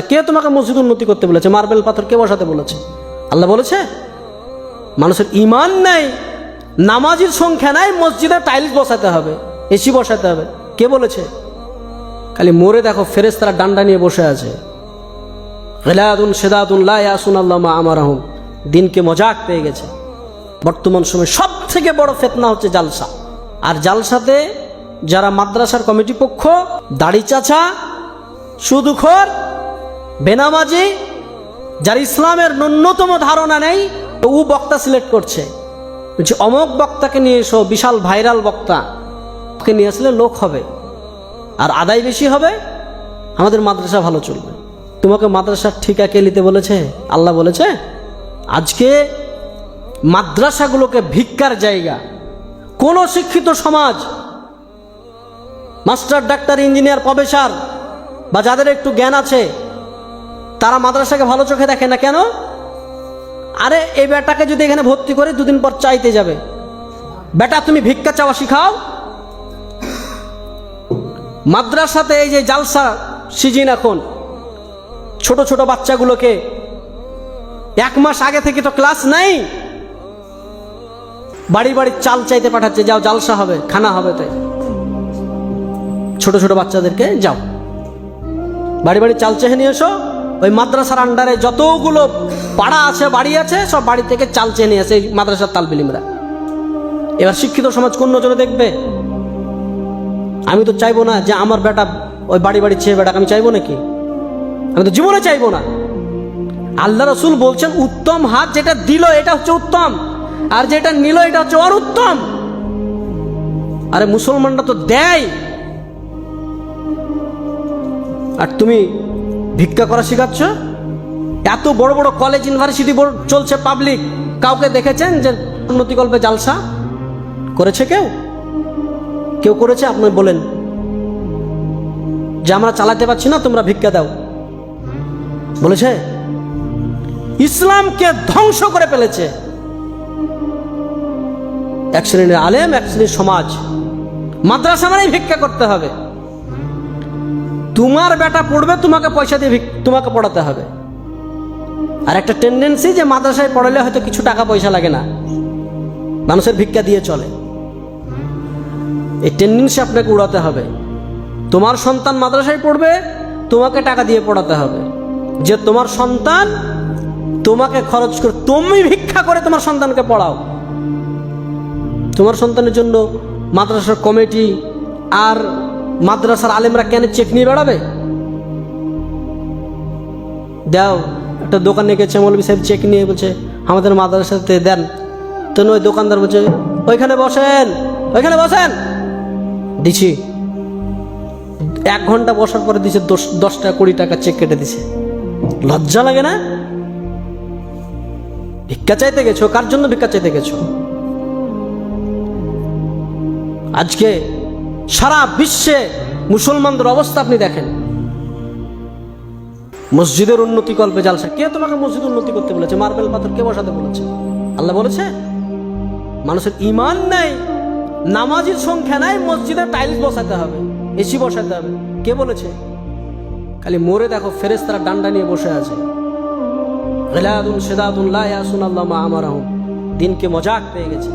কে তোমাকে মসজিদ উন্নতি করতে বলেছে? মার্বেল পাথর কে বসাতে বলেছে? আল্লাহ বলেছে? মানুষের ইমান নাই, নামাজির সংখ্যা নাই, মসজিদে টাইলস বসাতে হবে, এসি বসাতে হবে, কে বলেছে? খালি মোরে দেখো ফেরেশতারা ডান্ডা নিয়ে বসে আছে, গিলাদুন শিদাদুন লা ইয়াসুনাল্লাহ মা আমারাহুম। দিনকে মজাক পেয়ে গেছে। বর্তমান সময়ে সব থেকে বড় ফিতনা হচ্ছে জালসা। আর জালসাতে যারা মাদ্রাসার কমিটি পক্ষ, দাড়ি চাচা, সুদখোর, বেনামাজি, যার ইসলামের ন্যূনতম ধারণা নেই, ও বক্তা সিলেক্ট করছে, বলছে অমুক বক্তাকে নিয়ে এসো, বিশাল ভাইরাল বক্তা, ওকে নিয়ে আসলে লোক হবে আর আদায় বেশি হবে, আমাদের মাদ্রাসা ভালো চলবে। তোমাকে মাদ্রাসার ঠিকা কে নিতে বলেছে? আল্লাহ বলেছে? আজকে মাদ্রাসাগুলোকে ভিক্ষার জায়গা। কোন শিক্ষিত সমাজ, মাস্টার, ডাক্তার, ইঞ্জিনিয়ার, প্রফেসর বা যাদের একটু জ্ঞান আছে, তারা মাদ্রাসাকে ভালো চোখে দেখে না। কেন? আরে এই বেটাকে যদি এখানে ভর্তি করে দুদিন পর চাইতে যাবে, বেটা তুমি ভিক্ষা চাওয়া শিখাও। মাদ্রাসাতে এই যে জালসা সিজন, এখন ছোট ছোট বাচ্চাগুলোকে 1 মাস আগে থেকে তো ক্লাস নাই, বাড়ি বাড়ি চাল চাইতে পাঠাচ্ছে, যাও জালসা হবে, খানা হবে। তাই ছোট ছোট বাচ্চাদেরকে যাও বাড়ি বাড়ি চাল চেয়ে নিয়ে এসো। ওই মাদ্রাসার আন্ডারে যতগুলো পাড়া আছে, বাড়ি আছে, সব বাড়ি থেকে চাল চেয়ে নিয়ে আসে এই মাদ্রাসার তালবিলিমরা। এবার শিক্ষিত সমাজ কোন নজরে দেখবে? আমি তো চাইবো না যে আমার বেটা ওই বাড়ি বাড়ি চেয়ে বেটাকে আমি চাইবো নাকি? আমি তো জীবনে চাইবো না। আল্লাহ রসুল বলছেন উত্তম হাত যেটা দিল এটা হচ্ছে উত্তম, আর যেটা নিল এটা হচ্ছে অনুত্তম। আরে মুসলমানরা তো দেয়, আর তুমি ভিক্ষা করা শিখাচ্ছ। এত বড় বড় কলেজ, ইউনিভার্সিটি চলছে পাবলিক, কাউকে দেখেছেন যে উন্নতিকল্পে জালসা করেছে? কেউ কেউ করেছে? আপনি বলেন যে আমরা চালাতে পারছি না, তোমরা ভিক্ষা দাও, বলেছে? ইসলামকে ধ্বংস করে ফেলেছে এক শ্রেণীর আলেম, এক শ্রেণীর সমাজ। মাদ্রাসা মানেই ভিক্ষা করতে হবে। তোমার বেটা পড়বে, তোমাকে পয়সা দিয়ে তোমাকে পড়াতে হবে। আর একটা টেন্ডেন্সি যে মাদ্রাসায় পড়ালে হয়তো কিছু টাকা পয়সা লাগে না, মানুষের ভিক্ষা দিয়ে চলে। এই টেন্ডেন্সি আপনাকে উড়াতে হবে। তোমার সন্তান মাদ্রাসায় পড়বে, তোমাকে টাকা দিয়ে পড়াতে হবে। যে তোমার সন্তান তোমাকে খরচ করে, তুমি ভিক্ষা করে তোমার সন্তানকে পড়াও। তোমার সন্তানের জন্য মাদ্রাসার কমিটি আর মাদ্রাসার আলেমরা কেন চেক নিয়ে বেড়াবে? দাও, একটা দোকানে গেছে, মৌলভী সাহেব চেক নিয়ে বলছে আমাদের মাদ্রাসাতে দেন। তো ওই দোকানদার বলছে ওইখানে বসেন, ওইখানে বসেন, দিছি। 1 ঘন্টা বসার পরে দিছে 10 টাকা 20 টাকা চেক কেটে দিছে। লজ্জা লাগে না? ভিক্ষা চাইতে গেছো, কার জন্য ভিক্ষা চাইতে গেছো? আজকে সারা বিশ্বে মুসলমানদের অবস্থা আপনি দেখেন। মসজিদের উন্নতি কল্পে জালসা। কে তোমাকে মসজিদ উন্নতি করতে বলেছে? মার্বেল পাথর কে বসাতে বলেছে? আল্লাহ বলেছে? মানুষের ইমান নাই, নামাজির সংখ্যা নাই, মসজিদে টাইলস বসাতে হবে, এসি বসাতে হবে, কে বলেছে? খালি মোরে দেখো ফেরেশতারা ডান্ডা নিয়ে বসে আছে, গিলাদুন শিদাদুন লা ইয়াসুনাল্লাহ মা আমারাহুম। দিনকে মজাক পেয়ে গেছে।